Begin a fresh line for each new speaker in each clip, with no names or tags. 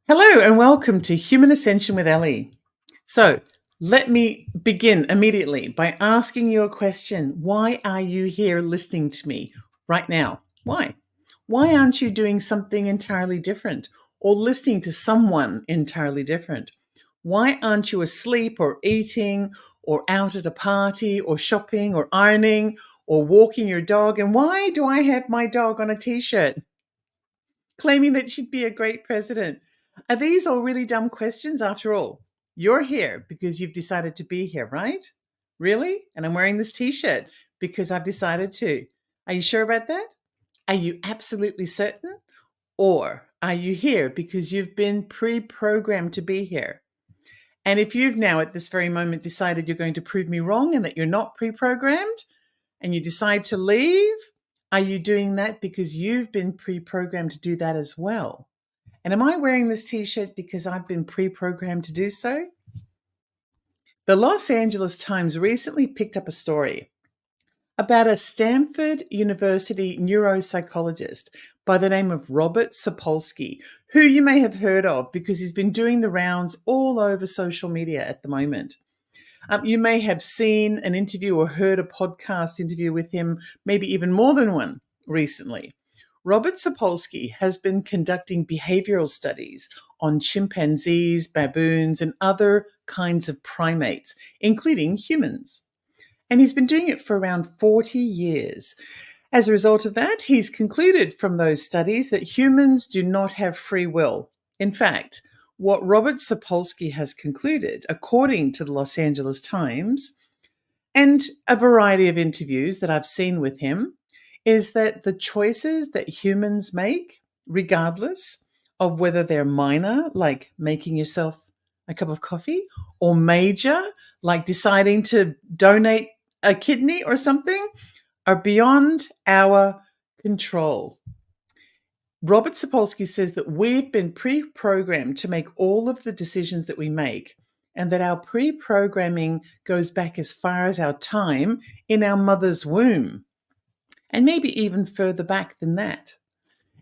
Hello and welcome to Human Ascension with Ellie. So, let me begin immediately by asking you a question. Why are you here listening to me right now? Why? Why aren't you doing something entirely different or listening to someone entirely different? Why aren't you asleep or eating or out at a party or shopping or ironing or walking your dog? And why do I have my dog on a t-shirt claiming that she'd be a great president? Are these all really dumb questions after all? You're here because you've decided to be here, right? Really? And I'm wearing this t-shirt because I've decided to. Are you sure about that? Are you absolutely certain? Or are you here because you've been pre-programmed to be here? And if you've now at this very moment decided you're going to prove me wrong and that you're not pre-programmed and you decide to leave, are you doing that because you've been pre-programmed to do that as well? And am I wearing this t-shirt because I've been pre-programmed to do so? The Los Angeles Times recently picked up a story about a Stanford University neuropsychologist by the name of Robert Sapolsky, who you may have heard of because he's been doing the rounds all over social media at the moment. You may have seen an interview or heard a podcast interview with him, maybe even more than one recently. Robert Sapolsky has been conducting behavioral studies on chimpanzees, baboons, and other kinds of primates, including humans. And he's been doing it for around 40 years. As a result of that, he's concluded from those studies that humans do not have free will. In fact, what Robert Sapolsky has concluded, according to the Los Angeles Times, and a variety of interviews that I've seen with him, is that the choices that humans make, regardless of whether they're minor, like making yourself a cup of coffee, or major, like deciding to donate a kidney or something, are beyond our control. Robert Sapolsky says that we've been pre-programmed to make all of the decisions that we make, and that our pre-programming goes back as far as our time in our mother's womb, and maybe even further back than that.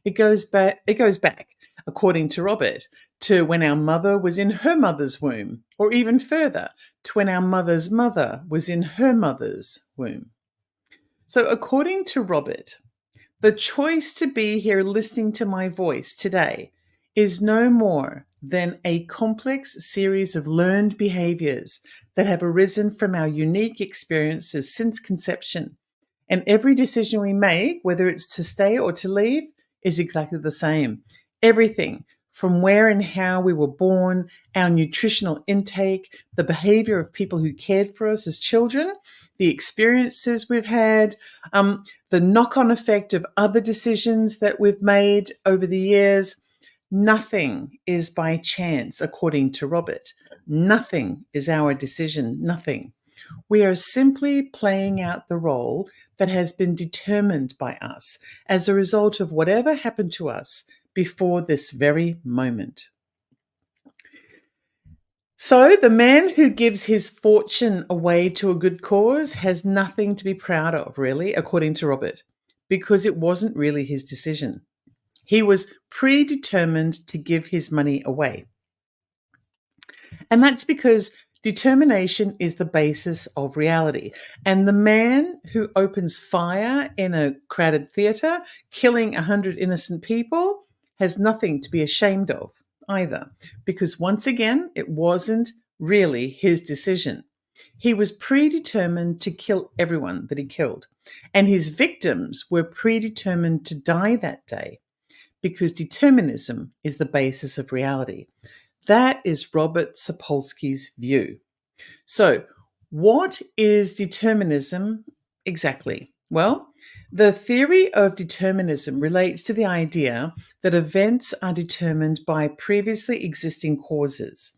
It goes back, according to Robert, to when our mother was in her mother's womb, or even further, to when our mother's mother was in her mother's womb. So according to Robert, the choice to be here listening to my voice today is no more than a complex series of learned behaviors that have arisen from our unique experiences since conception. And every decision we make, whether it's to stay or to leave, is exactly the same. Everything from where and how we were born, our nutritional intake, the behavior of people who cared for us as children, the experiences we've had, the knock-on effect of other decisions that we've made over the years. Nothing is by chance, according to Robert. Nothing is our decision, nothing. We are simply playing out the role that has been determined by us as a result of whatever happened to us before this very moment. So the man who gives his fortune away to a good cause has nothing to be proud of, really, according to Robert, because it wasn't really his decision. He was predetermined to give his money away. And that's because determination is the basis of reality. And the man who opens fire in a crowded theatre, killing 100 innocent people, has nothing to be ashamed of either, because once again, it wasn't really his decision. He was predetermined to kill everyone that he killed, and his victims were predetermined to die that day, because determinism is the basis of reality. That is Robert Sapolsky's view. So, what is determinism exactly? Well, the theory of determinism relates to the idea that events are determined by previously existing causes.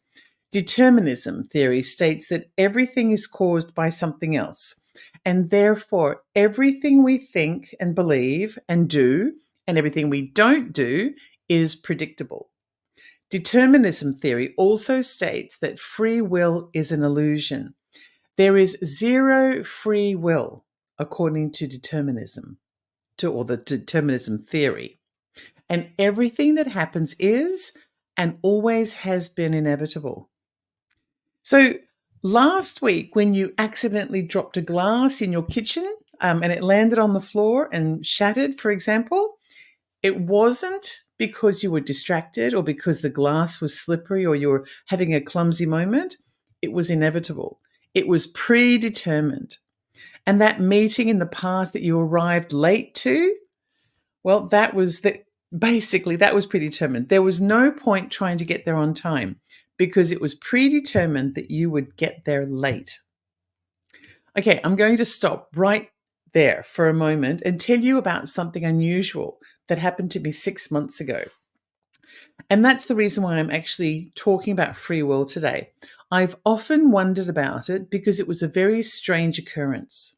Determinism theory states that everything is caused by something else, and therefore everything we think and believe and do, and everything we don't do, is predictable. Determinism theory also states that free will is an illusion. There is zero free will, according to determinism, or the determinism theory. And everything that happens is and always has been inevitable. So last week, when you accidentally dropped a glass in your kitchen and it landed on the floor and shattered, for example, it wasn't because you were distracted or because the glass was slippery or you were having a clumsy moment. It was inevitable. It was predetermined. And that meeting in the past that you arrived late to, well, basically that was predetermined. There was no point trying to get there on time because it was predetermined that you would get there late. Okay, I'm going to stop right there for a moment and tell you about something unusual that happened to me 6 months ago. And that's the reason why I'm actually talking about free will today. I've often wondered about it because it was a very strange occurrence.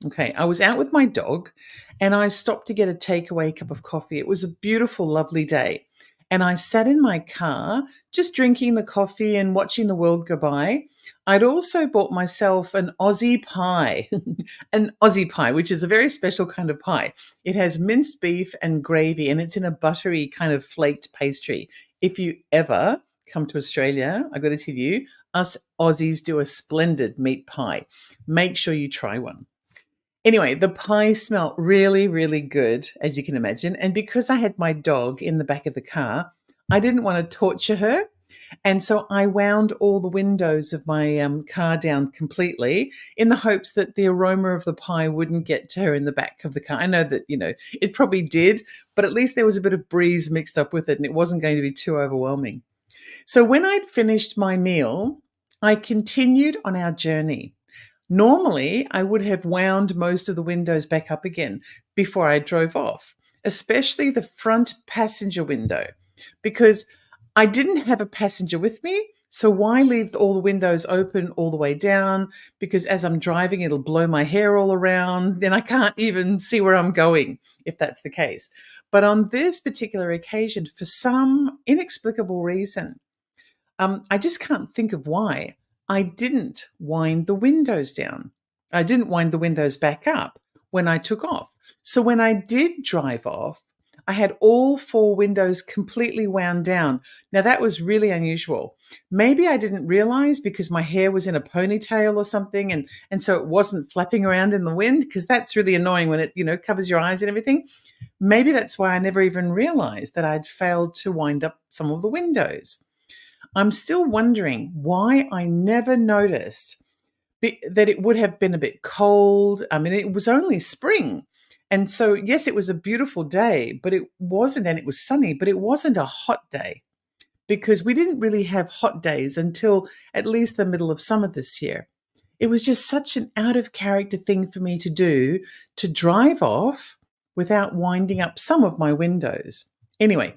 Okay, I was out with my dog and I stopped to get a takeaway cup of coffee. It was a beautiful, lovely day. And I sat in my car just drinking the coffee and watching the world go by. I'd also bought myself an Aussie pie, which is a very special kind of pie. It has minced beef and gravy and it's in a buttery kind of flaked pastry. If you ever come to Australia, I've got to tell you, us Aussies do a splendid meat pie. Make sure you try one. Anyway, the pie smelled really, really good, as you can imagine. And because I had my dog in the back of the car, I didn't want to torture her. And so I wound all the windows of my car down completely in the hopes that the aroma of the pie wouldn't get to her in the back of the car. I know that, it probably did, but at least there was a bit of breeze mixed up with it and it wasn't going to be too overwhelming. So when I'd finished my meal, I continued on our journey. Normally, I would have wound most of the windows back up again before I drove off, especially the front passenger window, because I didn't have a passenger with me. So why leave all the windows open all the way down? Because as I'm driving, it'll blow my hair all around. Then I can't even see where I'm going if that's the case. But on this particular occasion, for some inexplicable reason, I just can't think of why I didn't wind the windows down. I didn't wind the windows back up when I took off. So when I did drive off, I had all 4 windows completely wound down. Now that was really unusual. Maybe I didn't realize because my hair was in a ponytail or something and so it wasn't flapping around in the wind, because that's really annoying when it covers your eyes and everything. Maybe that's why I never even realized that I'd failed to wind up some of the windows. I'm still wondering why I never noticed that it would have been a bit cold. I mean, it was only spring. And so, yes, it was a beautiful day, but it wasn't, and it was sunny, but it wasn't a hot day because we didn't really have hot days until at least the middle of summer this year. It was just such an out of character thing for me to do, to drive off without winding up some of my windows. Anyway,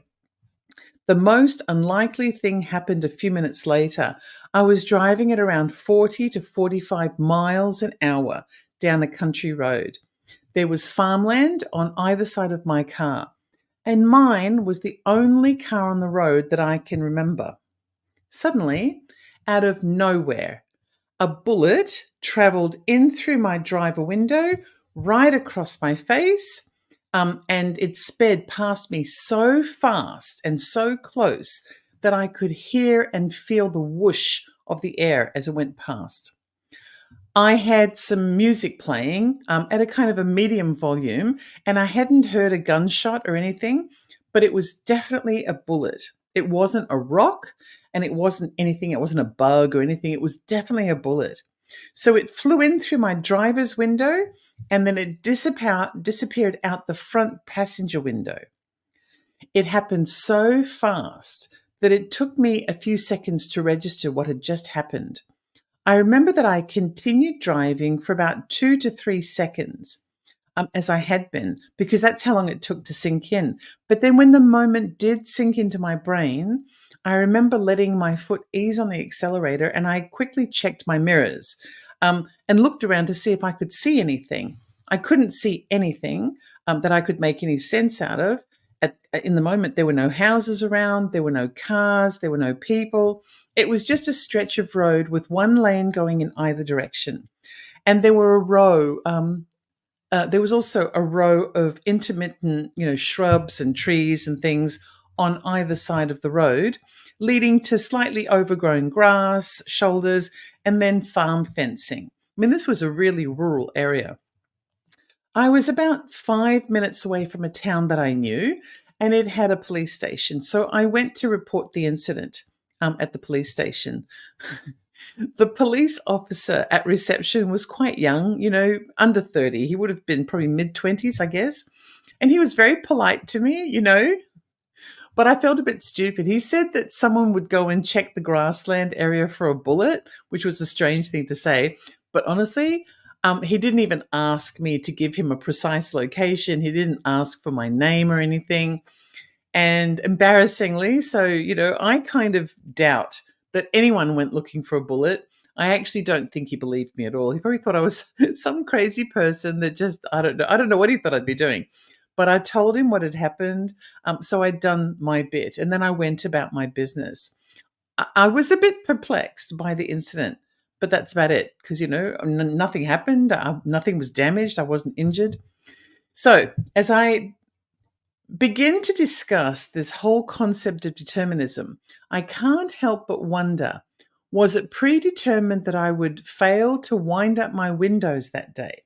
the most unlikely thing happened a few minutes later. I was driving at around 40 to 45 miles an hour down a country road. There was farmland on either side of my car, and mine was the only car on the road that I can remember. Suddenly, out of nowhere, a bullet traveled in through my driver window, right across my face, and it sped past me so fast and so close that I could hear and feel the whoosh of the air as it went past. I had some music playing at a kind of a medium volume, and I hadn't heard a gunshot or anything, but it was definitely a bullet. It wasn't a rock, and it wasn't anything. It wasn't a bug or anything. It was definitely a bullet. So it flew in through my driver's window, and then it disappeared out the front passenger window. It happened so fast that it took me a few seconds to register what had just happened. I remember that I continued driving for about 2 to 3 seconds, as I had been, because that's how long it took to sink in. But then when the moment did sink into my brain, I remember letting my foot ease on the accelerator, and I quickly checked my mirrors and looked around to see if I could see anything. I couldn't see anything that I could make any sense out of. In the moment, there were no houses around, there were no cars, there were no people. It was just a stretch of road with one lane going in either direction. And there were there was also a row of intermittent, shrubs and trees and things on either side of the road, leading to slightly overgrown grass, shoulders, and then farm fencing. I mean, this was a really rural area. I was about 5 minutes away from a town that I knew, and it had a police station. So I went to report the incident at the police station. The police officer at reception was quite young, under 30. He would have been probably mid-20s, I guess. And he was very polite to me, but I felt a bit stupid. He said that someone would go and check the grassland area for a bullet, which was a strange thing to say. But honestly, he didn't even ask me to give him a precise location. He didn't ask for my name or anything. And embarrassingly, so, I kind of doubt that anyone went looking for a bullet. I actually don't think he believed me at all. He probably thought I was some crazy person that just, I don't know what he thought I'd be doing. But I told him what had happened. So I'd done my bit, and then I went about my business. I was a bit perplexed by the incident, but that's about it because, nothing happened. Nothing was damaged. I wasn't injured. So as I begin to discuss this whole concept of determinism, I can't help but wonder, was it predetermined that I would fail to wind up my windows that day?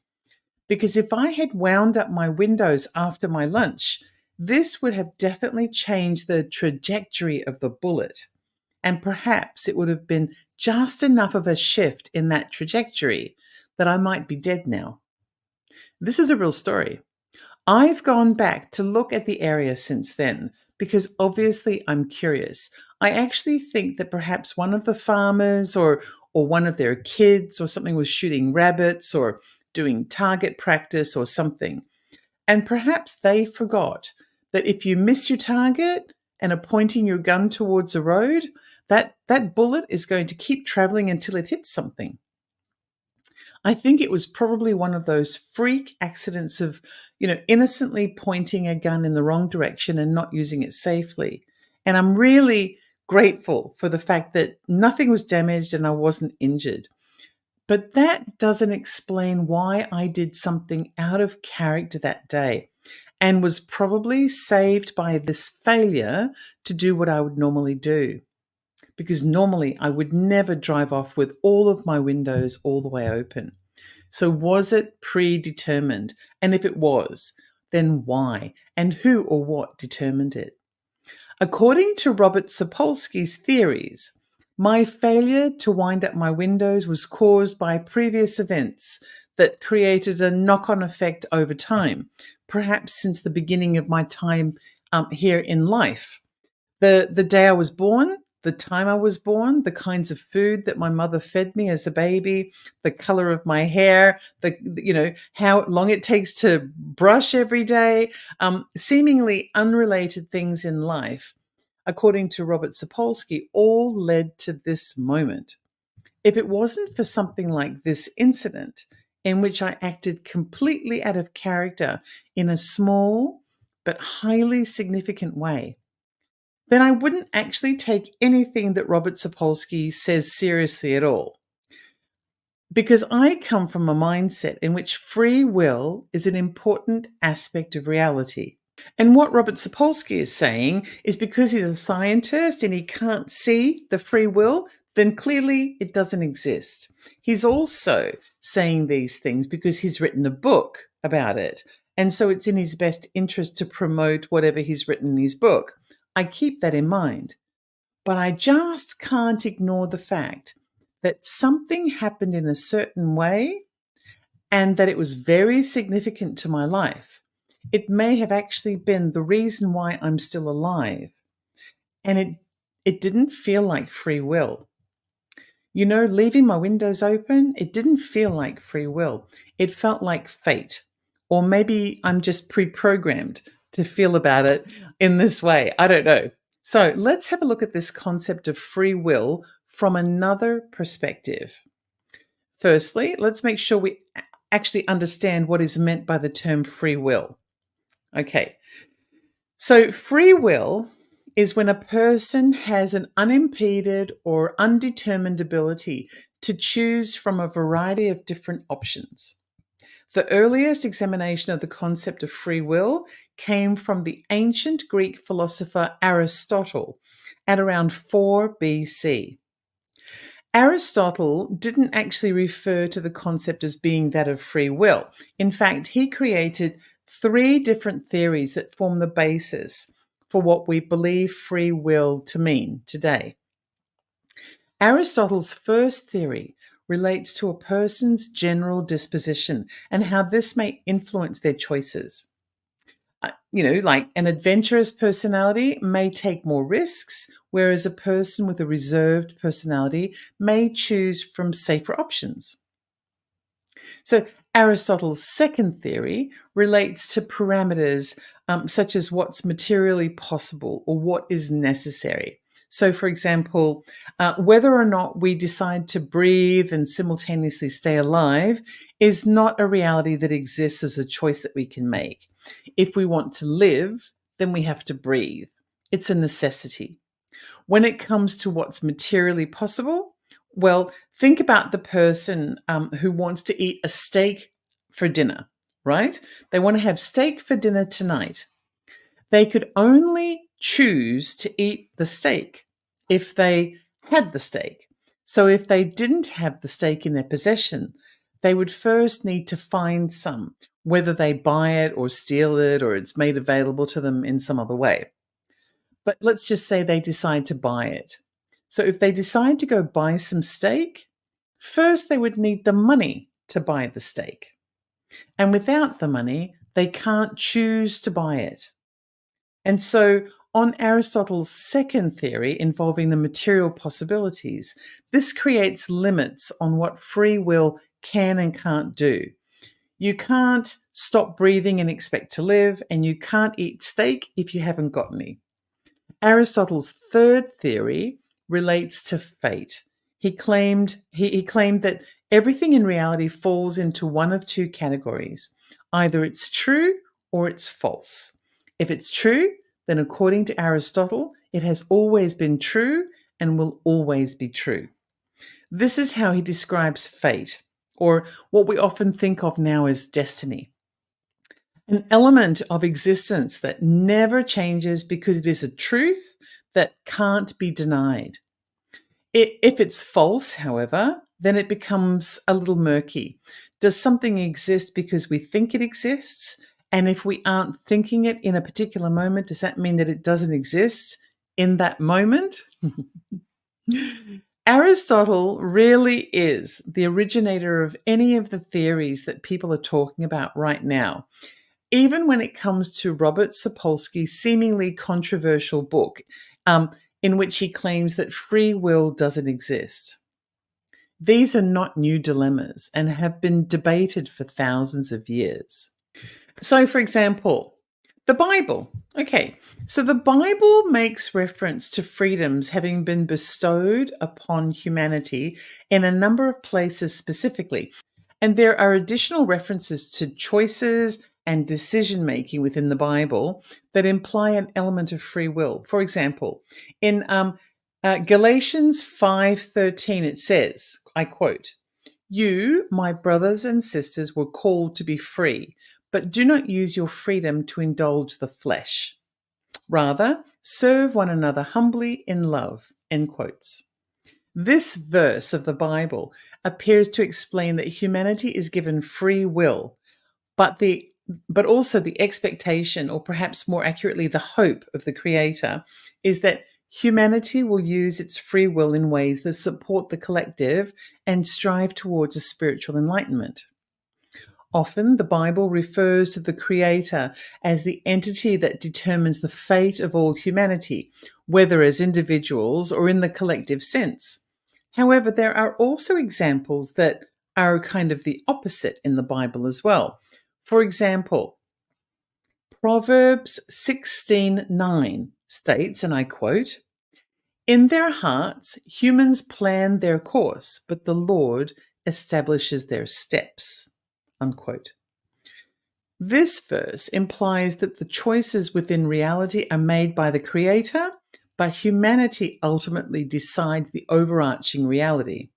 Because if I had wound up my windows after my lunch, this would have definitely changed the trajectory of the bullet. And perhaps it would have been just enough of a shift in that trajectory that I might be dead now. This is a real story. I've gone back to look at the area since then because obviously I'm curious. I actually think that perhaps one of the farmers or one of their kids or something was shooting rabbits or doing target practice or something. And perhaps they forgot that if you miss your target and are pointing your gun towards a road, that bullet is going to keep traveling until it hits something. I think it was probably one of those freak accidents of, innocently pointing a gun in the wrong direction and not using it safely. And I'm really grateful for the fact that nothing was damaged and I wasn't injured. But that doesn't explain why I did something out of character that day and was probably saved by this failure to do what I would normally do. Because normally I would never drive off with all of my windows all the way open. So was it predetermined? And if it was, then why? And who or what determined it? According to Robert Sapolsky's theories, my failure to wind up my windows was caused by previous events that created a knock-on effect over time, perhaps since the beginning of my time here in life. The day I was born, the time I was born, the kinds of food that my mother fed me as a baby, the color of my hair, how long it takes to brush every day, seemingly unrelated things in life, according to Robert Sapolsky, all led to this moment. If it wasn't for something like this incident, in which I acted completely out of character in a small but highly significant way, then I wouldn't actually take anything that Robert Sapolsky says seriously at all. Because I come from a mindset in which free will is an important aspect of reality. And what Robert Sapolsky is saying is because he's a scientist and he can't see the free will, then clearly it doesn't exist. He's also saying these things because he's written a book about it. And so it's in his best interest to promote whatever he's written in his book. I keep that in mind. But I just can't ignore the fact that something happened in a certain way and that it was very significant to my life. It may have actually been the reason why I'm still alive. And it didn't feel like free will. Leaving my windows open, it didn't feel like free will. It felt like fate. Or maybe I'm just pre-programmed to feel about it in this way. I don't know. So let's have a look at this concept of free will from another perspective. Firstly, let's make sure we actually understand what is meant by the term free will. Okay, so free will is when a person has an unimpeded or undetermined ability to choose from a variety of different options. The earliest examination of the concept of free will came from the ancient Greek philosopher Aristotle at around 4 BC. Aristotle didn't actually refer to the concept as being that of free will. In fact, he created 3 different theories that form the basis for what we believe free will to mean today. Aristotle's first theory relates to a person's general disposition and how this may influence their choices. Like an adventurous personality may take more risks, whereas a person with a reserved personality may choose from safer options. So Aristotle's second theory relates to parameters such as what's materially possible or what is necessary. So, for example, whether or not we decide to breathe and simultaneously stay alive is not a reality that exists as a choice that we can make. If we want to live, then we have to breathe. It's a necessity. When it comes to what's materially possible, well, think about the person who wants to eat a steak for dinner, right? They want to have steak for dinner tonight. They could only choose to eat the steak if they had the steak. So if they didn't have the steak in their possession, they would first need to find some, whether they buy it or steal it or it's made available to them in some other way. But let's just say they decide to buy it. So if they decide to go buy some steak, first they would need the money to buy the steak. And without the money, they can't choose to buy it. And so on Aristotle's second theory involving the material possibilities, this creates limits on what free will can and can't do. You can't stop breathing and expect to live, and you can't eat steak if you haven't got any. Aristotle's third theory relates to fate. He claimed that everything in reality falls into one of 2 categories. Either it's true or it's false. If it's true, then according to Aristotle, it has always been true and will always be true. This is how he describes fate, or what we often think of now as destiny. An element of existence that never changes because it is a truth that can't be denied. If it's false, however, then it becomes a little murky. Does something exist because we think it exists? And if we aren't thinking it in a particular moment, does that mean that it doesn't exist in that moment? Aristotle really is the originator of any of the theories that people are talking about right now. Even when it comes to Robert Sapolsky's seemingly controversial book, in which he claims that free will doesn't exist. These are not new dilemmas and have been debated for thousands of years. So, for example, the Bible. Okay, so the Bible makes reference to freedoms having been bestowed upon humanity in a number of places specifically. And there are additional references to choices and decision-making within the Bible that imply an element of free will. For example, in Galatians 5:13, it says, I quote, "You, my brothers and sisters, were called to be free, but do not use your freedom to indulge the flesh. Rather, serve one another humbly in love." End quotes. This verse of the Bible appears to explain that humanity is given free will, but also the expectation, or perhaps more accurately, the hope of the Creator, is that humanity will use its free will in ways that support the collective and strive towards a spiritual enlightenment. Often, the Bible refers to the Creator as the entity that determines the fate of all humanity, whether as individuals or in the collective sense. However, there are also examples that are kind of the opposite in the Bible as well. For example, Proverbs 16:9 states, and I quote, "In their hearts, humans plan their course, but the Lord establishes their steps." Unquote. This verse implies that the choices within reality are made by the Creator, but humanity ultimately decides the overarching reality.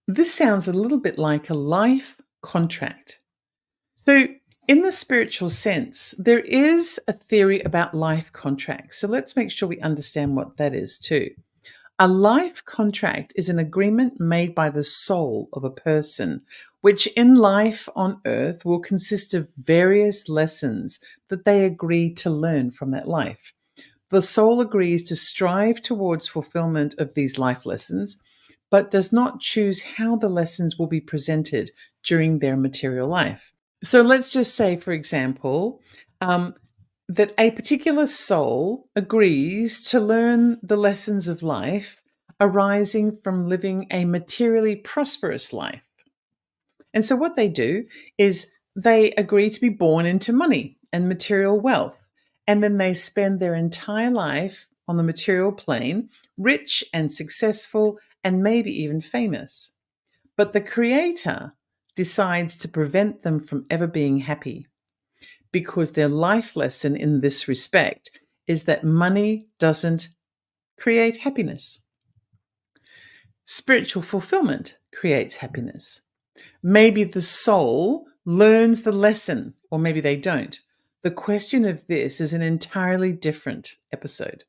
This sounds a little bit like a life contract. So, in the spiritual sense, there is a theory about life contracts. So, let's make sure we understand what that is too. A life contract is an agreement made by the soul of a person, which in life on earth will consist of various lessons that they agree to learn from that life. The soul agrees to strive towards fulfillment of these life lessons, but does not choose how the lessons will be presented during their material life. So let's just say, for example, that a particular soul agrees to learn the lessons of life arising from living a materially prosperous life. And so what they do is they agree to be born into money and material wealth. And then they spend their entire life on the material plane, rich and successful and maybe even famous. But the Creator decides to prevent them from ever being happy, because their life lesson in this respect is that money doesn't create happiness. Spiritual fulfillment creates happiness. Maybe the soul learns the lesson, or maybe they don't. The question of this is an entirely different episode.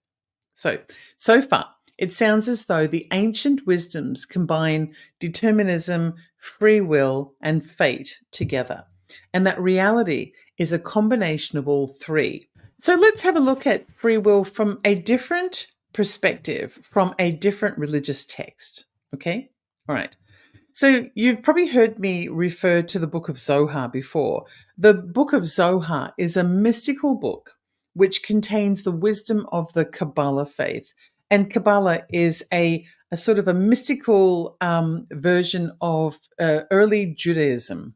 So far, it sounds as though the ancient wisdoms combine determinism, free will, and fate together, and that reality is a combination of all three. So let's have a look at free will from a different perspective, from a different religious text. Okay? All right. So you've probably heard me refer to the Book of Zohar before. The Book of Zohar is a mystical book which contains the wisdom of the Kabbalah faith. And Kabbalah is a sort of a mystical version of early Judaism.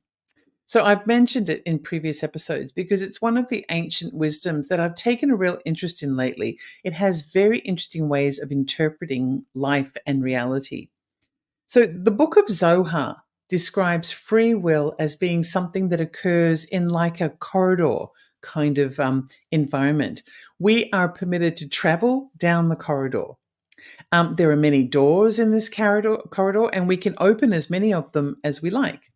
So I've mentioned it in previous episodes because it's one of the ancient wisdoms that I've taken a real interest in lately. It has very interesting ways of interpreting life and reality. So the Book of Zohar describes free will as being something that occurs in like a corridor kind of environment. We are permitted to travel down the corridor. There are many doors in this corridor, and we can open as many of them as we like.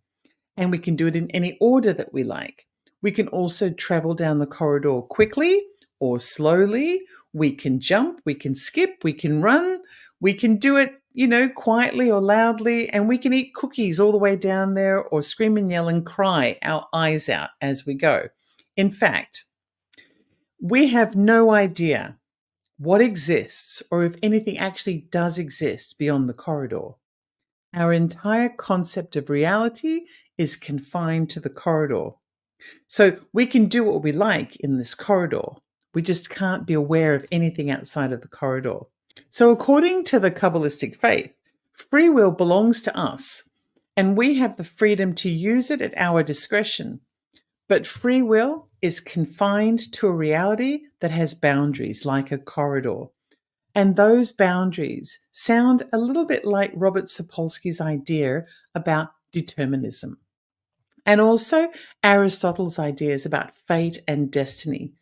And we can do it in any order that we like. We can also travel down the corridor quickly or slowly. We can jump, we can skip, we can run, we can do it, quietly or loudly, and we can eat cookies all the way down there or scream and yell and cry our eyes out as we go. In fact, we have no idea what exists or if anything actually does exist beyond the corridor. Our entire concept of reality is confined to the corridor. So we can do what we like in this corridor. We just can't be aware of anything outside of the corridor. So according to the Kabbalistic faith, free will belongs to us, and we have the freedom to use it at our discretion. But free will is confined to a reality that has boundaries like a corridor. And those boundaries sound a little bit like Robert Sapolsky's idea about determinism, and also Aristotle's ideas about fate and destiny.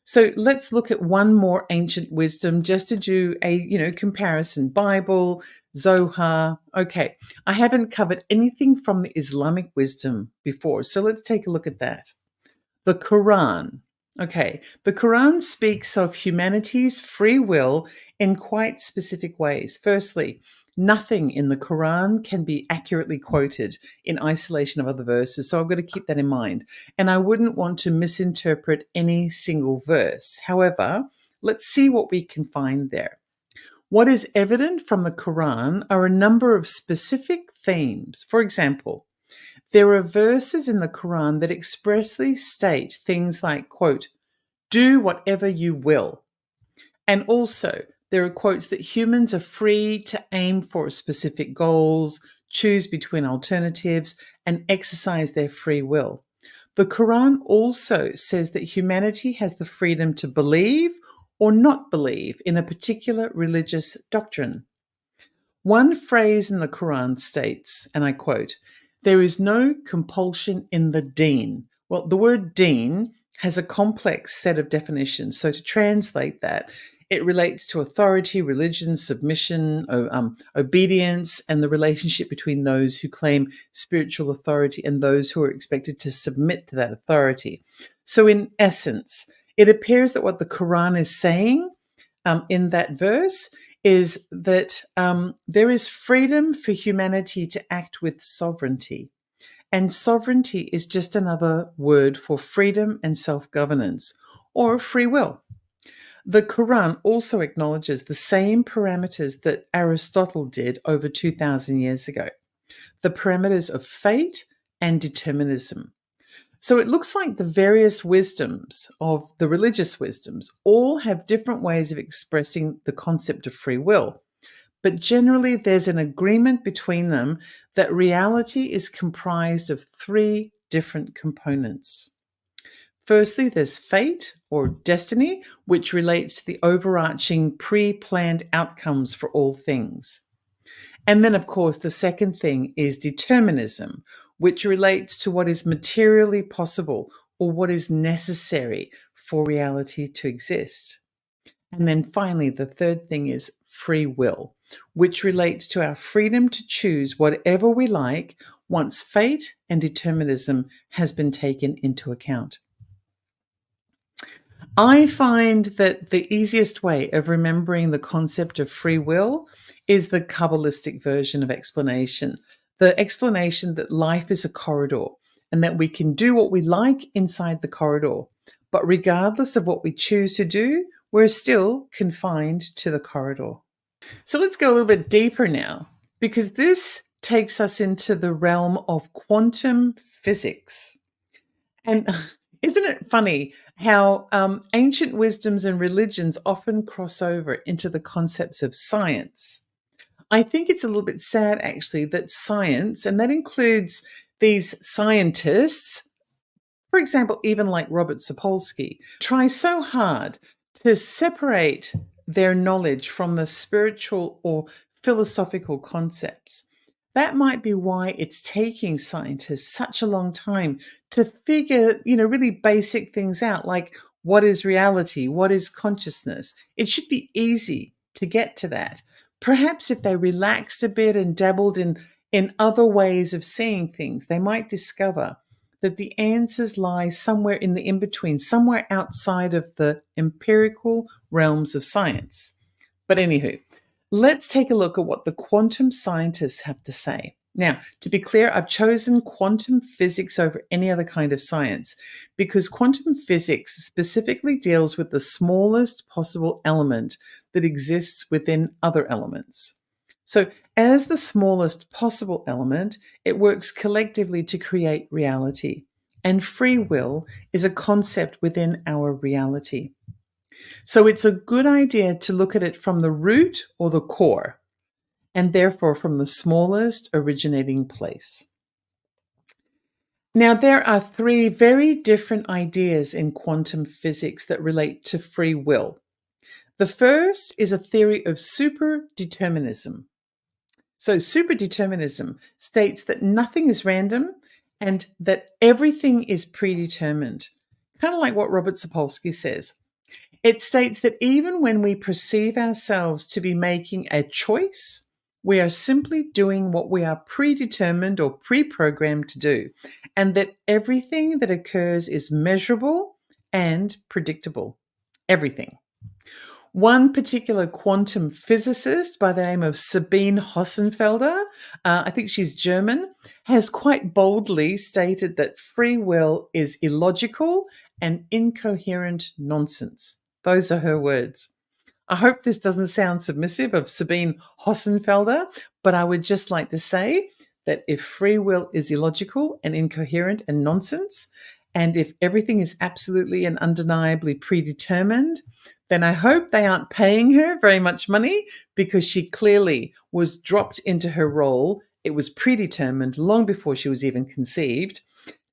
So let's look at one more ancient wisdom just to do a comparison. Bible, Zohar. Okay, I haven't covered anything from the Islamic wisdom before, so let's take a look at that. The Quran. Okay, the Quran speaks of humanity's free will in quite specific ways. Firstly, nothing in the Quran can be accurately quoted in isolation of other verses, so I've got to keep that in mind. And I wouldn't want to misinterpret any single verse. However, let's see what we can find there. What is evident from the Quran are a number of specific themes. For example, there are verses in the Quran that expressly state things like, quote, do whatever you will. And also, there are quotes that humans are free to aim for specific goals, choose between alternatives, and exercise their free will. The Quran also says that humanity has the freedom to believe or not believe in a particular religious doctrine. One phrase in the Quran states, and I quote, there is no compulsion in the deen. Well, the word deen has a complex set of definitions. So to translate that, It relates to authority, religion, submission, obedience, and the relationship between those who claim spiritual authority and those who are expected to submit to that authority. So, in essence, it appears that what the Quran is saying in that verse is that there is freedom for humanity to act with sovereignty. And sovereignty is just another word for freedom and self-governance, or free will. The Quran also acknowledges the same parameters that Aristotle did over 2,000 years ago, the parameters of fate and determinism. So it looks like the various wisdoms of the religious wisdoms all have different ways of expressing the concept of free will. But generally, there's an agreement between them that reality is comprised of three different components. Firstly, there's fate or destiny, which relates to the overarching pre-planned outcomes for all things. And then, of course, the second thing is determinism, which relates to what is materially possible or what is necessary for reality to exist. And then finally, the third thing is free will, which relates to our freedom to choose whatever we like once fate and determinism has been taken into account. I find that the easiest way of remembering the concept of free will is the Kabbalistic version of explanation, the explanation that life is a corridor and that we can do what we like inside the corridor. But regardless of what we choose to do, we're still confined to the corridor. So let's go a little bit deeper now, because this takes us into the realm of quantum physics. And isn't it funny how ancient wisdoms and religions often cross over into the concepts of science? I think it's a little bit sad, actually, that science, and that includes these scientists, for example, even like Robert Sapolsky, try so hard to separate their knowledge from the spiritual or philosophical concepts. That might be why it's taking scientists such a long time to figure, really basic things out, like what is reality, what is consciousness. It should be easy to get to that. Perhaps if they relaxed a bit and dabbled in other ways of seeing things, they might discover that the answers lie somewhere in the in-between, somewhere outside of the empirical realms of science. But anywho, let's take a look at what the quantum scientists have to say. Now, to be clear, I've chosen quantum physics over any other kind of science because quantum physics specifically deals with the smallest possible element that exists within other elements. So, as the smallest possible element, it works collectively to create reality. And free will is a concept within our reality. So it's a good idea to look at it from the root or the core, and therefore from the smallest originating place. Now, there are three very different ideas in quantum physics that relate to free will. The first is a theory of superdeterminism. So superdeterminism states that nothing is random and that everything is predetermined, kind of like what Robert Sapolsky says. It states that even when we perceive ourselves to be making a choice, we are simply doing what we are predetermined or pre-programmed to do, and that everything that occurs is measurable and predictable. Everything. One particular quantum physicist by the name of Sabine Hossenfelder, I think she's German, has quite boldly stated that free will is illogical and incoherent nonsense. Those are her words. I hope this doesn't sound submissive of Sabine Hossenfelder, but I would just like to say that if free will is illogical and incoherent and nonsense, and if everything is absolutely and undeniably predetermined, then I hope they aren't paying her very much money because she clearly was dropped into her role. It was predetermined long before she was even conceived,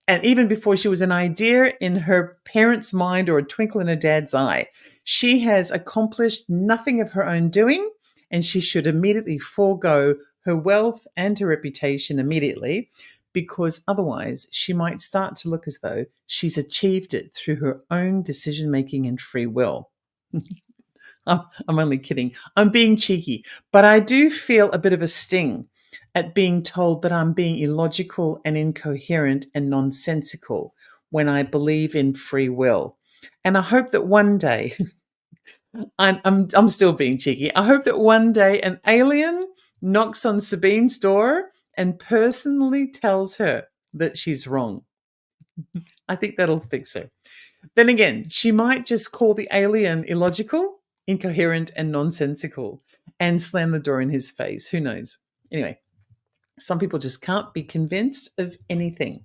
and even before she was an idea in her parents' mind or a twinkle in her dad's eye. She has accomplished nothing of her own doing, and she should immediately forego her wealth and her reputation immediately, because otherwise she might start to look as though she's achieved it through her own decision-making and free will. I'm only kidding. I'm being cheeky, but I do feel a bit of a sting at being told that I'm being illogical and incoherent and nonsensical when I believe in free will. And I hope that one day, I'm still being cheeky. I hope that one day an alien knocks on Sabine's door and personally tells her that she's wrong. I think that'll fix her. Then again, she might just call the alien illogical, incoherent, and nonsensical and slam the door in his face. Who knows? Anyway, some people just can't be convinced of anything.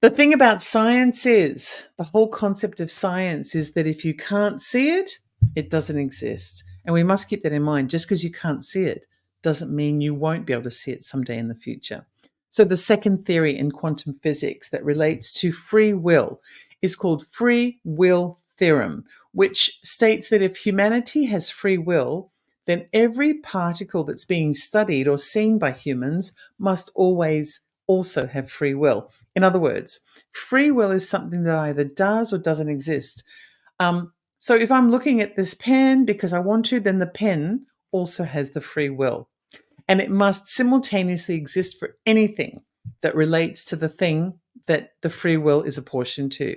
The thing about science is, the whole concept of science is that if you can't see it, it doesn't exist. And we must keep that in mind. Just because you can't see it doesn't mean you won't be able to see it someday in the future. So the second theory in quantum physics that relates to free will is called free will theorem, which states that if humanity has free will, then every particle that's being studied or seen by humans must always also have free will. In other words, free will is something that either does or doesn't exist. So if I'm looking at this pen because I want to, then the pen also has the free will. And it must simultaneously exist for anything that relates to the thing that the free will is apportioned to.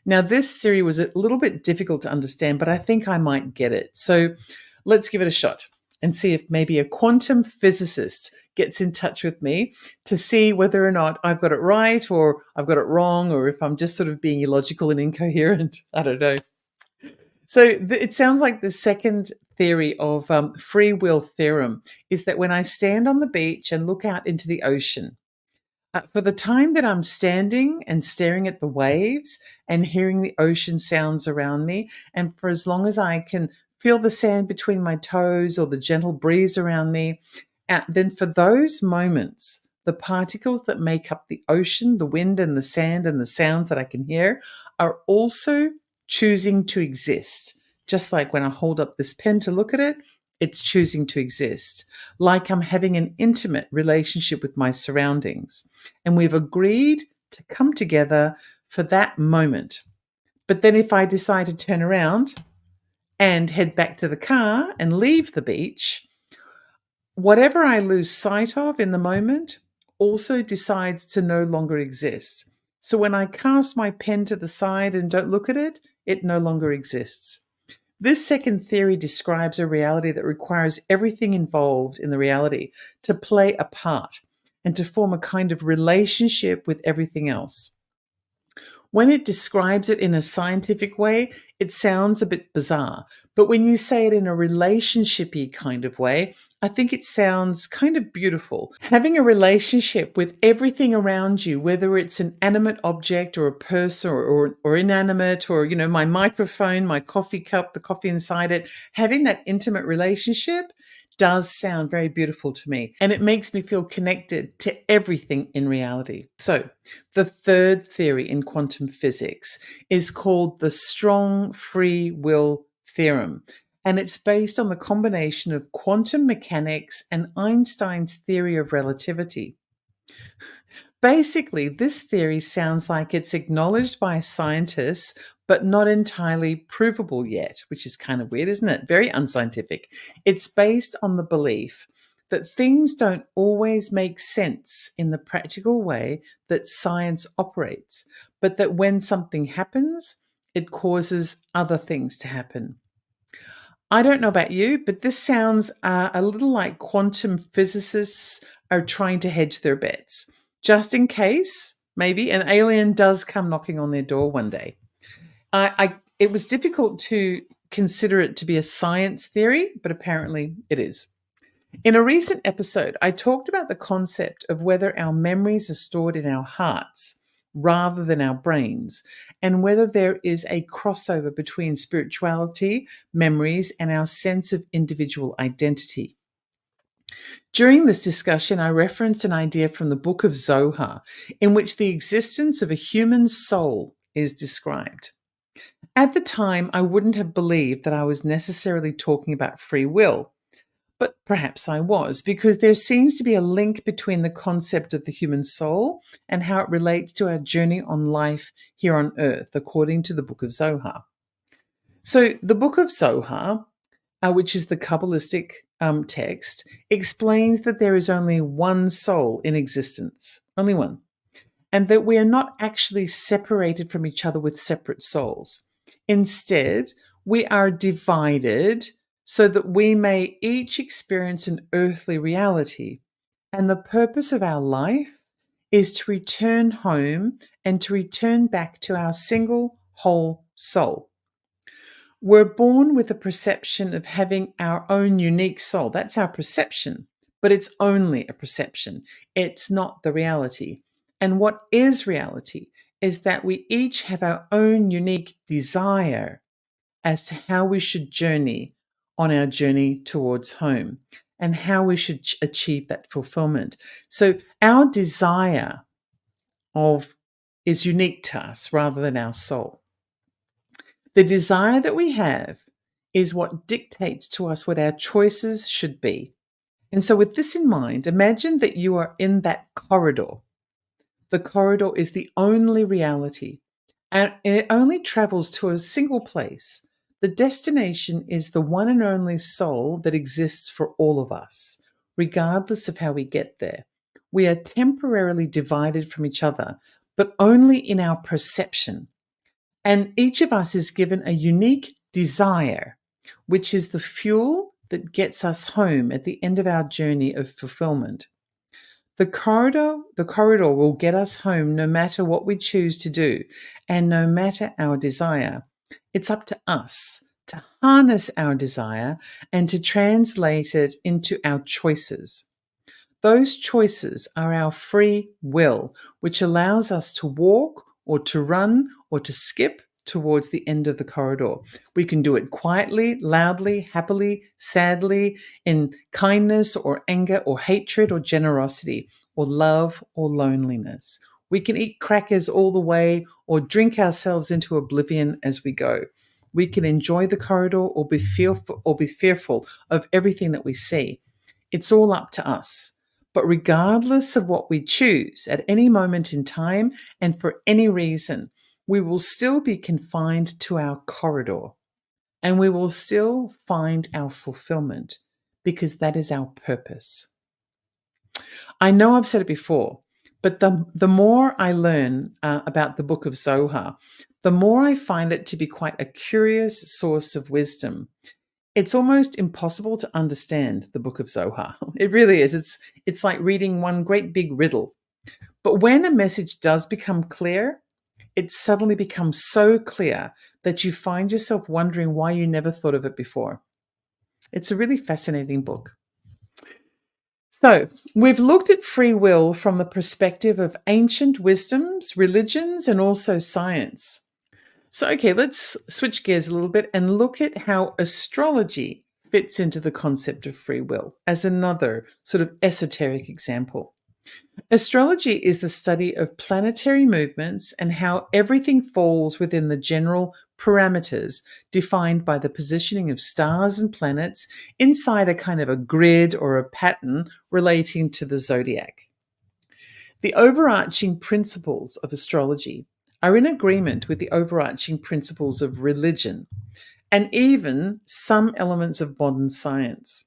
Now, this theory was a little bit difficult to understand, but I think I might get it. So let's give it a shot and see if maybe a quantum physicist gets in touch with me to see whether or not I've got it right or I've got it wrong, or if I'm just sort of being illogical and incoherent. I don't know. So it sounds like the second theory of free will theorem is that when I stand on the beach and look out into the ocean, for the time that I'm standing and staring at the waves and hearing the ocean sounds around me, and for as long as I can feel the sand between my toes or the gentle breeze around me, then for those moments, the particles that make up the ocean, the wind and the sand and the sounds that I can hear are also choosing to exist. Just like when I hold up this pen to look at it, it's choosing to exist. Like I'm having an intimate relationship with my surroundings. And we've agreed to come together for that moment. But then if I decide to turn around and head back to the car and leave the beach, whatever I lose sight of in the moment also decides to no longer exist. So when I cast my pen to the side and don't look at it, it no longer exists. This second theory describes a reality that requires everything involved in the reality to play a part and to form a kind of relationship with everything else. When it describes it in a scientific way, it sounds a bit bizarre. But when you say it in a relationship-y kind of way, I think it sounds kind of beautiful. Having a relationship with everything around you, whether it's an animate object or a person or inanimate, or, my microphone, my coffee cup, the coffee inside it, having that intimate relationship does sound very beautiful to me, and it makes me feel connected to everything in reality. So the third theory in quantum physics is called the strong free will theorem, and it's based on the combination of quantum mechanics and Einstein's theory of relativity. Basically, this theory sounds like it's acknowledged by scientists, but not entirely provable yet, which is kind of weird, isn't it? Very unscientific. It's based on the belief that things don't always make sense in the practical way that science operates, but that when something happens, it causes other things to happen. I don't know about you, but this sounds a little like quantum physicists are trying to hedge their bets, just in case maybe an alien does come knocking on their door one day. It was difficult to consider it to be a science theory, but apparently it is. In a recent episode, I talked about the concept of whether our memories are stored in our hearts rather than our brains, and whether there is a crossover between spirituality, memories, and our sense of individual identity. During this discussion, I referenced an idea from the Book of Zohar, in which the existence of a human soul is described. At the time, I wouldn't have believed that I was necessarily talking about free will, but perhaps I was, because there seems to be a link between the concept of the human soul and how it relates to our journey on life here on earth, according to the Book of Zohar. So the Book of Zohar, which is the Kabbalistic text, explains that there is only one soul in existence, only one, and that we are not actually separated from each other with separate souls. Instead, we are divided so that we may each experience an earthly reality. And the purpose of our life is to return home and to return back to our single whole soul. We're born with a perception of having our own unique soul. That's our perception, but it's only a perception. It's not the reality. And what is reality is that we each have our own unique desire as to how we should journey on our journey towards home and how we should achieve that fulfillment. So our desire is unique to us rather than our soul. The desire that we have is what dictates to us what our choices should be. And so, with this in mind, imagine that you are in that corridor. The corridor is the only reality, and it only travels to a single place. The destination is the one and only soul that exists for all of us, regardless of how we get there. We are temporarily divided from each other, but only in our perception. And each of us is given a unique desire, which is the fuel that gets us home at the end of our journey of fulfillment. The corridor will get us home no matter what we choose to do and no matter our desire. It's up to us to harness our desire and to translate it into our choices. Those choices are our free will, which allows us to walk or to run or to skip towards the end of the corridor. We can do it quietly, loudly, happily, sadly, in kindness or anger or hatred or generosity or love or loneliness. We can eat crackers all the way or drink ourselves into oblivion as we go. We can enjoy the corridor or be fearful of everything that we see. It's all up to us. But regardless of what we choose at any moment in time and for any reason, we will still be confined to our corridor and we will still find our fulfillment because that is our purpose. I know I've said it before, but the more I learn about the Book of Zohar, the more I find it to be quite a curious source of wisdom. It's almost impossible to understand the Book of Zohar. It really is. It's like reading one great big riddle. But when a message does become clear, it suddenly becomes so clear that you find yourself wondering why you never thought of it before. It's a really fascinating book. So, we've looked at free will from the perspective of ancient wisdoms, religions, and also science. So, okay, let's switch gears a little bit and look at how astrology fits into the concept of free will as another sort of esoteric example. Astrology is the study of planetary movements and how everything falls within the general parameters defined by the positioning of stars and planets inside a kind of a grid or a pattern relating to the zodiac. The overarching principles of astrology are in agreement with the overarching principles of religion and even some elements of modern science.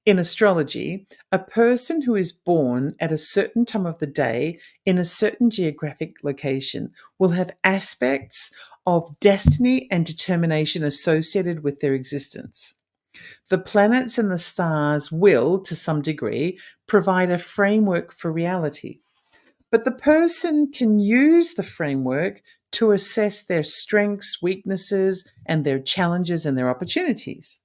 In astrology, a person who is born at a certain time of the day in a certain geographic location will have aspects of destiny and determination associated with their existence. The planets and the stars will, to some degree, provide a framework for reality. But the person can use the framework to assess their strengths, weaknesses, and their challenges and their opportunities.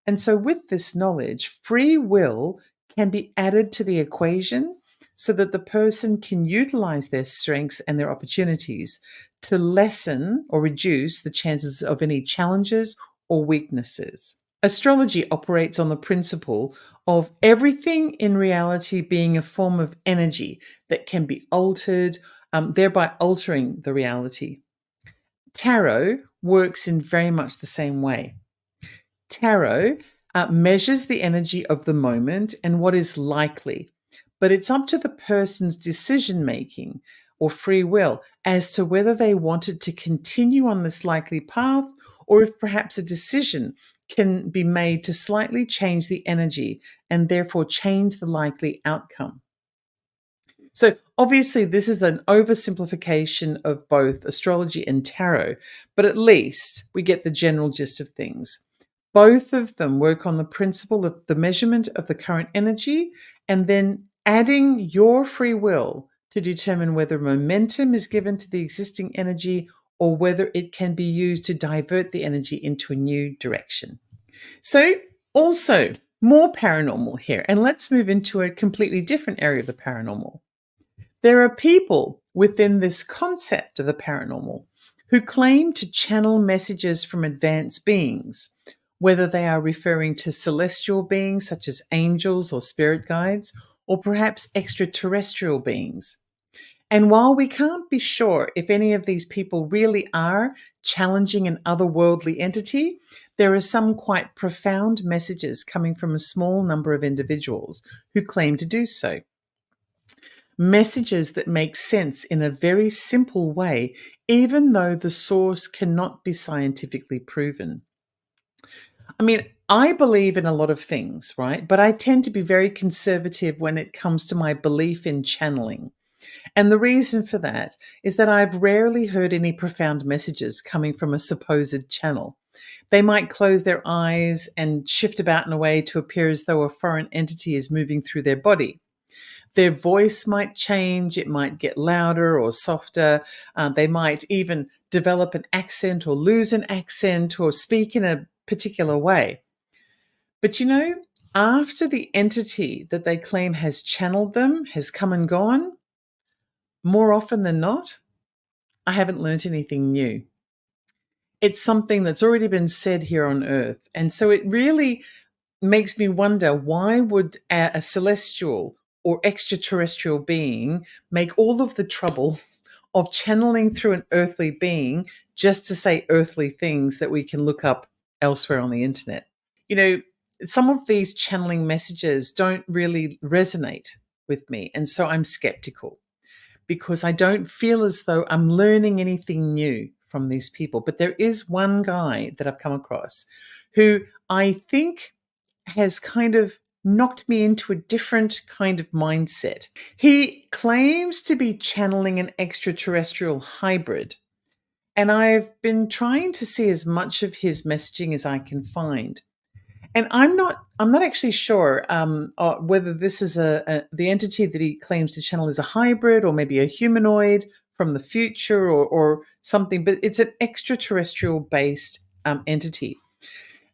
And so, with this knowledge, free will can be added to the equation so that the person can utilize their strengths and their opportunities to lessen or reduce the chances of any challenges or weaknesses. Astrology operates on the principle of everything in reality being a form of energy that can be altered, thereby altering the reality. Tarot works in very much the same way. Tarot measures the energy of the moment and what is likely, but it's up to the person's decision making or free will as to whether they wanted to continue on this likely path or if perhaps a decision can be made to slightly change the energy and therefore change the likely outcome. So, obviously, this is an oversimplification of both astrology and tarot, but at least we get the general gist of things. Both of them work on the principle of the measurement of the current energy and then adding your free will to determine whether momentum is given to the existing energy or whether it can be used to divert the energy into a new direction. So, also, more paranormal here, and let's move into a completely different area of the paranormal. There are people within this concept of the paranormal who claim to channel messages from advanced beings, whether they are referring to celestial beings such as angels or spirit guides, or perhaps extraterrestrial beings. And while we can't be sure if any of these people really are challenging an otherworldly entity, there are some quite profound messages coming from a small number of individuals who claim to do so. Messages that make sense in a very simple way, even though the source cannot be scientifically proven. I mean, I believe in a lot of things, right? But I tend to be very conservative when it comes to my belief in channeling. And the reason for that is that I've rarely heard any profound messages coming from a supposed channel. They might close their eyes and shift about in a way to appear as though a foreign entity is moving through their body. Their voice might change, it might get louder or softer. They might even develop an accent or lose an accent or speak in a particular way. But after the entity that they claim has channeled them has come and gone, more often than not, I haven't learnt anything new. It's something that's already been said here on Earth. And so it really makes me wonder, why would a celestial or extraterrestrial being make all of the trouble of channeling through an earthly being just to say earthly things that we can look up elsewhere on the internet? Some of these channeling messages don't really resonate with me. And so I'm skeptical because I don't feel as though I'm learning anything new from these people. But there is one guy that I've come across who I think has kind of knocked me into a different kind of mindset. He claims to be channeling an extraterrestrial hybrid, and I've been trying to see as much of his messaging as I can find. And I'm not actually sure whether this is the entity that he claims to channel is a hybrid or maybe a humanoid from the future or something, but it's an extraterrestrial based entity.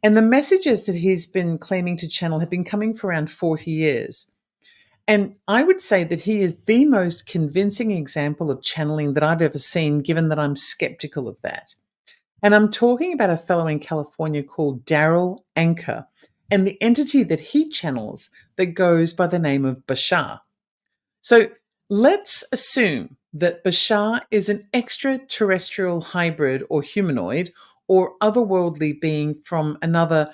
And the messages that he's been claiming to channel have been coming for around 40 years. And I would say that he is the most convincing example of channeling that I've ever seen, given that I'm skeptical of that. And I'm talking about a fellow in California called Daryl Anker and the entity that he channels that goes by the name of Bashar. So let's assume that Bashar is an extraterrestrial hybrid or humanoid or otherworldly being from another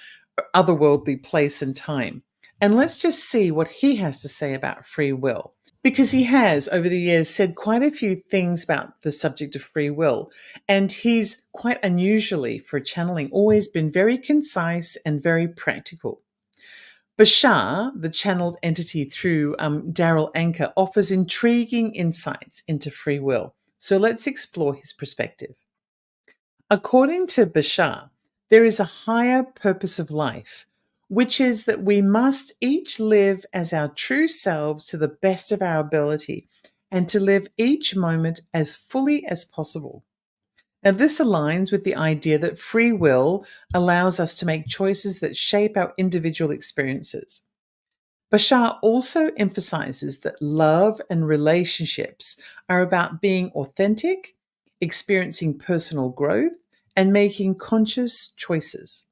otherworldly place and time. And let's just see what he has to say about free will. Because he has, over the years, said quite a few things about the subject of free will. And he's quite unusually, for channeling, always been very concise and very practical. Bashar, the channeled entity through Daryl Anker, offers intriguing insights into free will. So let's explore his perspective. According to Bashar, there is a higher purpose of life, which is that we must each live as our true selves to the best of our ability and to live each moment as fully as possible. Now, this aligns with the idea that free will allows us to make choices that shape our individual experiences. Bashar also emphasizes that love and relationships are about being authentic, experiencing personal growth, and making conscious choices.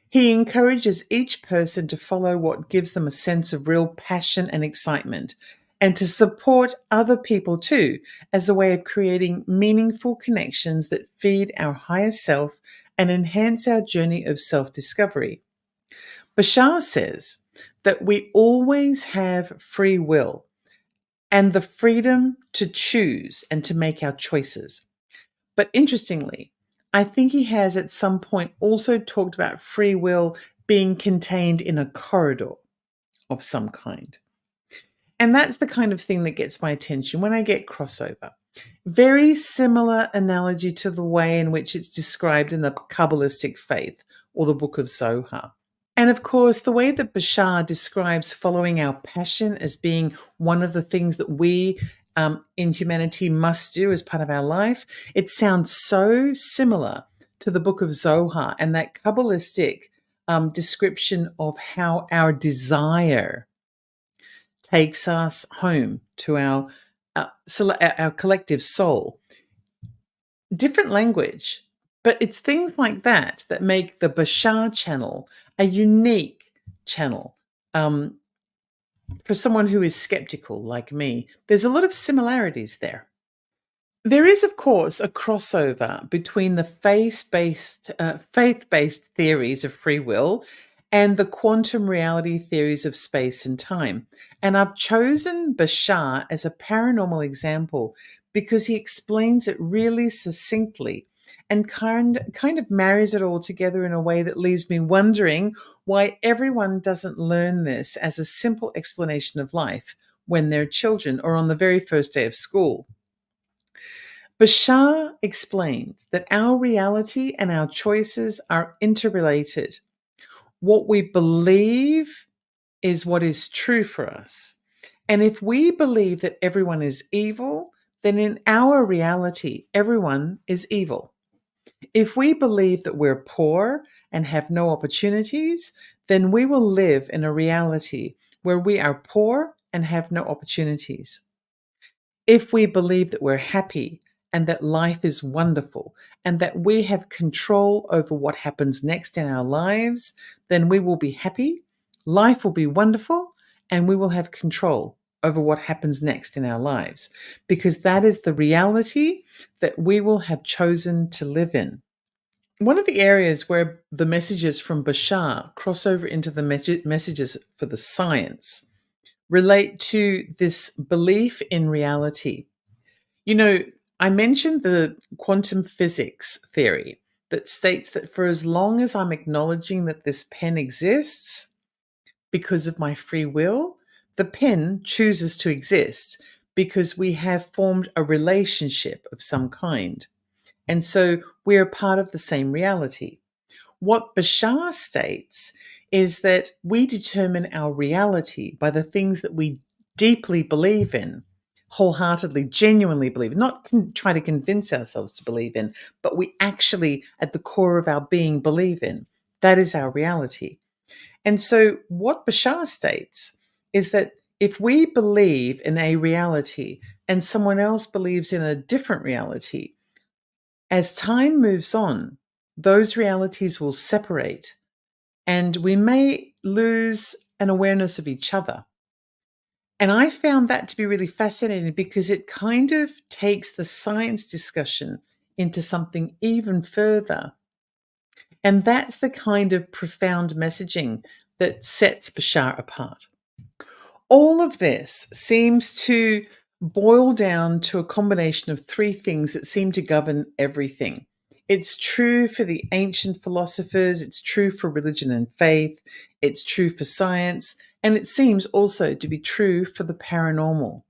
He encourages each person to follow what gives them a sense of real passion and excitement, and to support other people too, as a way of creating meaningful connections that feed our higher self and enhance our journey of self-discovery. Bashar says that we always have free will and the freedom to choose and to make our choices. But interestingly, I think he has at some point also talked about free will being contained in a corridor of some kind. And that's the kind of thing that gets my attention when I get crossover. Very similar analogy to the way in which it's described in the Kabbalistic faith or the Book of Zohar. And of course, the way that Bashar describes following our passion as being one of the things that we in humanity must do as part of our life, it sounds so similar to the Book of Zohar and that Kabbalistic description of how our desire takes us home to our collective soul. Different language, but it's things like that that make the Bashar channel a unique channel. For someone who is skeptical like me, there's a lot of similarities there. There is, of course, a crossover between the faith-based theories of free will and the quantum reality theories of space and time. And I've chosen Bashar as a paranormal example because he explains it really succinctly and kind of marries it all together in a way that leaves me wondering why everyone doesn't learn this as a simple explanation of life when they're children or on the very first day of school. Bashar explains that our reality and our choices are interrelated. What we believe is what is true for us. And if we believe that everyone is evil, then in our reality, everyone is evil. If we believe that we're poor and have no opportunities, then we will live in a reality where we are poor and have no opportunities. If we believe that we're happy and that life is wonderful and that we have control over what happens next in our lives, then we will be happy, life will be wonderful, and we will have control over what happens next in our lives, because that is the reality that we will have chosen to live in. One of the areas where the messages from Bashar cross over into the messages for the science relate to this belief in reality. You know, I mentioned the quantum physics theory that states that for as long as I'm acknowledging that this pen exists because of my free will, the pen chooses to exist because we have formed a relationship of some kind. And so we're part of the same reality. What Bashar states is that we determine our reality by the things that we deeply believe in, wholeheartedly, genuinely believe in, not try to convince ourselves to believe in, but we actually, at the core of our being, believe in. That is our reality. And so what Bashar states is that if we believe in a reality and someone else believes in a different reality, as time moves on, those realities will separate and we may lose an awareness of each other. And I found that to be really fascinating because it kind of takes the science discussion into something even further. And that's the kind of profound messaging that sets Bashar apart. All of this seems to boil down to a combination of three things that seem to govern everything. It's true for the ancient philosophers, it's true for religion and faith, it's true for science, and it seems also to be true for the paranormal.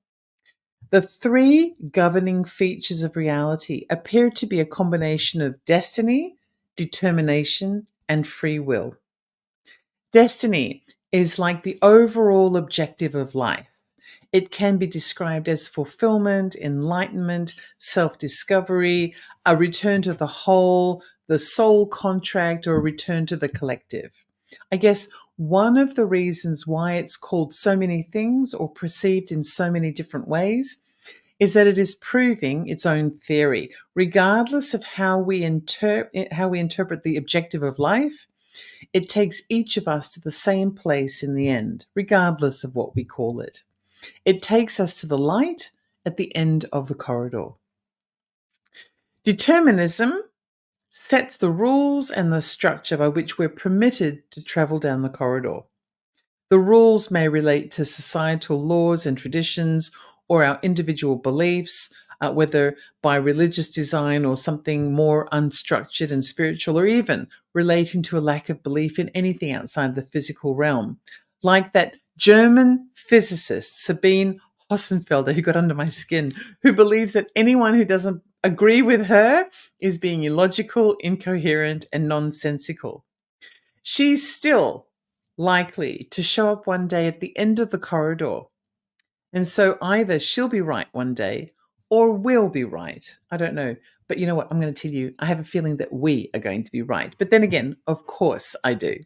The three governing features of reality appear to be a combination of destiny, determination, and free will. Destiny is like the overall objective of life. It can be described as fulfillment, enlightenment, self-discovery, a return to the whole, the soul contract, or a return to the collective. I guess one of the reasons why it's called so many things or perceived in so many different ways is that it is proving its own theory. Regardless of how we interpret the objective of life, it takes each of us to the same place in the end, regardless of what we call it. It takes us to the light at the end of the corridor. Determinism sets the rules and the structure by which we're permitted to travel down the corridor. The rules may relate to societal laws and traditions or our individual beliefs, whether by religious design or something more unstructured and spiritual, or even relating to a lack of belief in anything outside the physical realm. Like that German physicist, Sabine Hossenfelder, who got under my skin, who believes that anyone who doesn't agree with her is being illogical, incoherent, and nonsensical. She's still likely to show up one day at the end of the corridor. And so either she'll be right one day or we'll be right. I don't know. But you know what? I'm going to tell you, I have a feeling that we are going to be right. But then again, of course I do.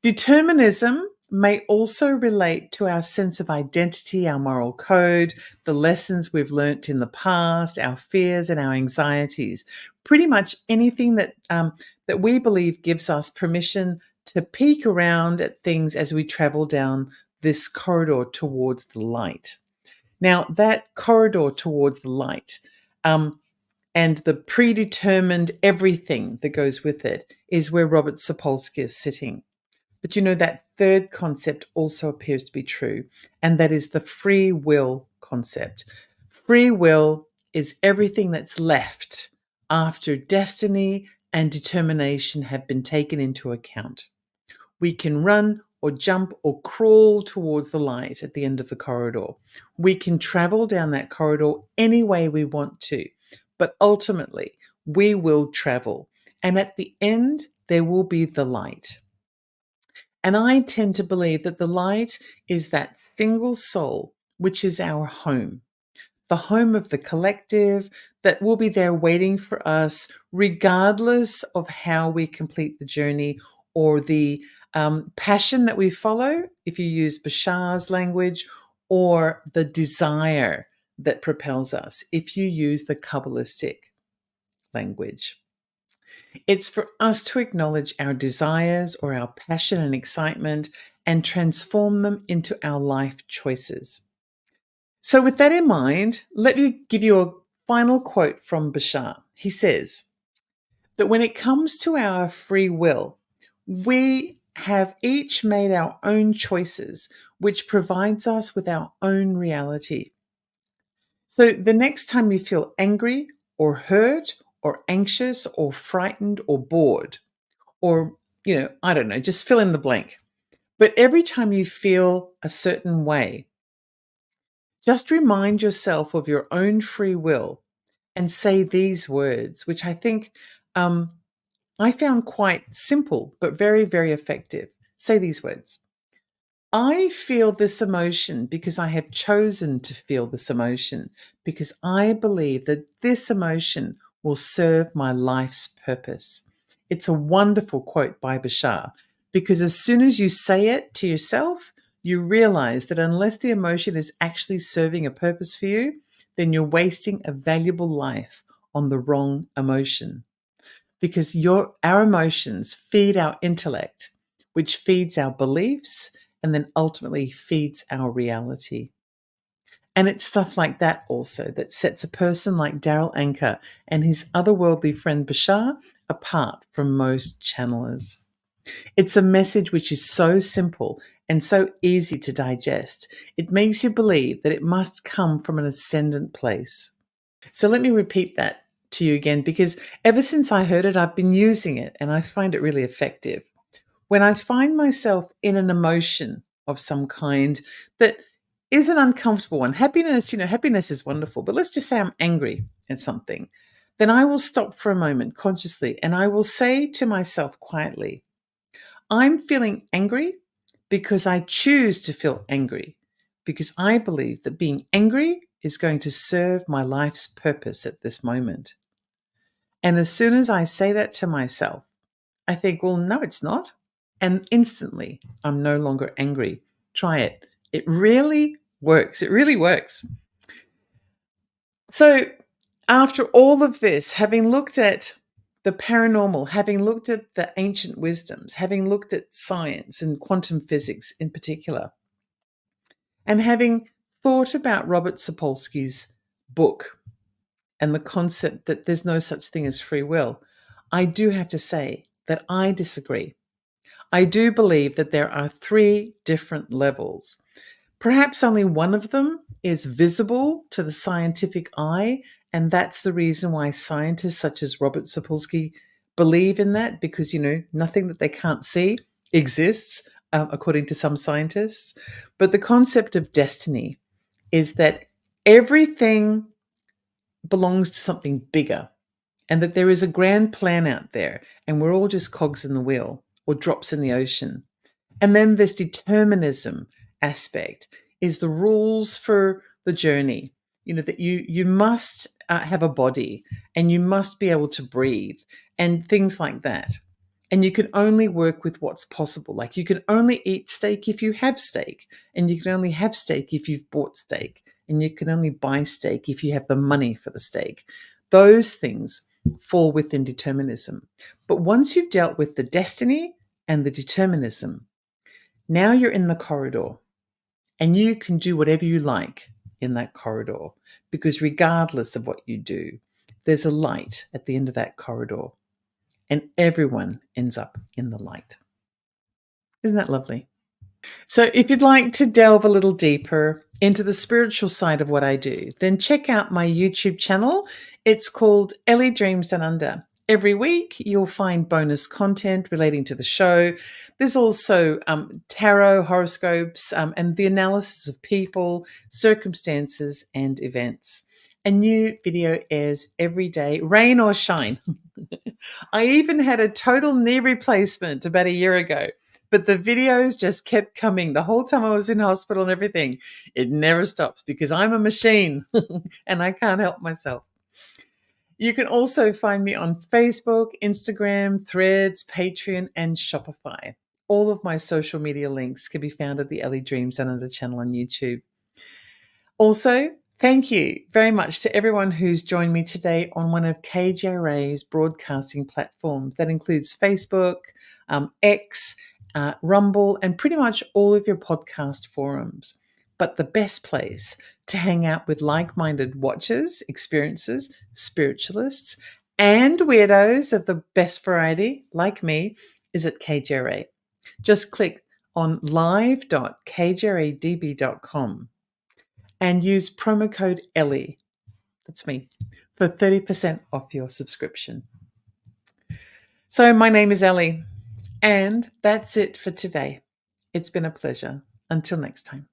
Determinism may also relate to our sense of identity, our moral code, the lessons we've learnt in the past, our fears and our anxieties. Pretty much anything that we believe gives us permission to peek around at things as we travel down this corridor towards the light. Now, that corridor towards the light and the predetermined everything that goes with it is where Robert Sapolsky is sitting. But you know, that third concept also appears to be true, and that is the free will concept. Free will is everything that's left after destiny and determination have been taken into account. We can run or jump or crawl towards the light at the end of the corridor. We can travel down that corridor any way we want to, but ultimately we will travel. And at the end, there will be the light. And I tend to believe that the light is that single soul, which is our home, the home of the collective that will be there waiting for us, regardless of how we complete the journey or the passion that we follow, if you use Bashar's language, or the desire that propels us, if you use the Kabbalistic language. It's for us to acknowledge our desires or our passion and excitement and transform them into our life choices. So with that in mind, let me give you a final quote from Bashar. He says that when it comes to our free will, we have each made our own choices, which provides us with our own reality. So the next time you feel angry or hurt or anxious or frightened or bored, or, I don't know, just fill in the blank. But every time you feel a certain way, just remind yourself of your own free will and say these words, which I think I found quite simple, but very, very effective. Say these words. I feel this emotion because I have chosen to feel this emotion, because I believe that this emotion will serve my life's purpose. It's a wonderful quote by Bashar, because as soon as you say it to yourself, you realize that unless the emotion is actually serving a purpose for you, then you're wasting a valuable life on the wrong emotion. Because our emotions feed our intellect, which feeds our beliefs, and then ultimately feeds our reality. And it's stuff like that also that sets a person like Daryl Anker and his otherworldly friend Bashar apart from most channelers. It's a message which is so simple and so easy to digest. It makes you believe that it must come from an ascendant place. So let me repeat that to you again, because ever since I heard it, I've been using it and I find it really effective. When I find myself in an emotion of some kind that is an uncomfortable one, happiness is wonderful, but let's just say I'm angry at something, then I will stop for a moment consciously and I will say to myself quietly, I'm feeling angry because I choose to feel angry, because I believe that being angry is going to serve my life's purpose at this moment. And as soon as I say that to myself, I think, well, no, it's not. And instantly, I'm no longer angry. Try it. It really works. It really works. So after all of this, having looked at the paranormal, having looked at the ancient wisdoms, having looked at science and quantum physics in particular, and having thought about Robert Sapolsky's book and the concept that there's no such thing as free will, I do have to say that I disagree. I do believe that there are 3 different levels. Perhaps only one of them is visible to the scientific eye, and that's the reason why scientists such as Robert Sapolsky believe in that, because, nothing that they can't see exists, according to some scientists. But the concept of destiny is that everything belongs to something bigger, and that there is a grand plan out there, and we're all just cogs in the wheel or drops in the ocean. And then this determinism aspect is the rules for the journey. That you must have a body, and you must be able to breathe, and things like that. And you can only work with what's possible. Like, you can only eat steak if you have steak, and you can only have steak if you've bought steak, and you can only buy steak if you have the money for the steak. Those things fall within determinism. But once you've dealt with the destiny and the determinism, now you're in the corridor, and you can do whatever you like in that corridor, because regardless of what you do, there's a light at the end of that corridor, and everyone ends up in the light. Isn't that lovely? So if you'd like to delve a little deeper into the spiritual side of what I do, then check out my YouTube channel. It's called Ellie Dreams Down Under. Every week, you'll find bonus content relating to the show. There's also tarot, horoscopes, and the analysis of people, circumstances, and events. A new video airs every day, rain or shine. I even had a total knee replacement about a year ago, but the videos just kept coming the whole time I was in hospital and everything. It never stops because I'm a machine and I can't help myself. You can also find me on Facebook, Instagram, Threads, Patreon, and Shopify. All of my social media links can be found at the Ellie Dreams Down Under channel on YouTube. Also, thank you very much to everyone who's joined me today on one of KGRA's broadcasting platforms. That includes Facebook, X, Rumble, and pretty much all of your podcast forums. But the best place to hang out with like-minded watchers, experiencers, spiritualists, and weirdos of the best variety, like me, is at KGRA. Just click on live.kgradb.com and use promo code Ellie, that's me, for 30% off your subscription. So my name is Ellie, and that's it for today. It's been a pleasure. Until next time.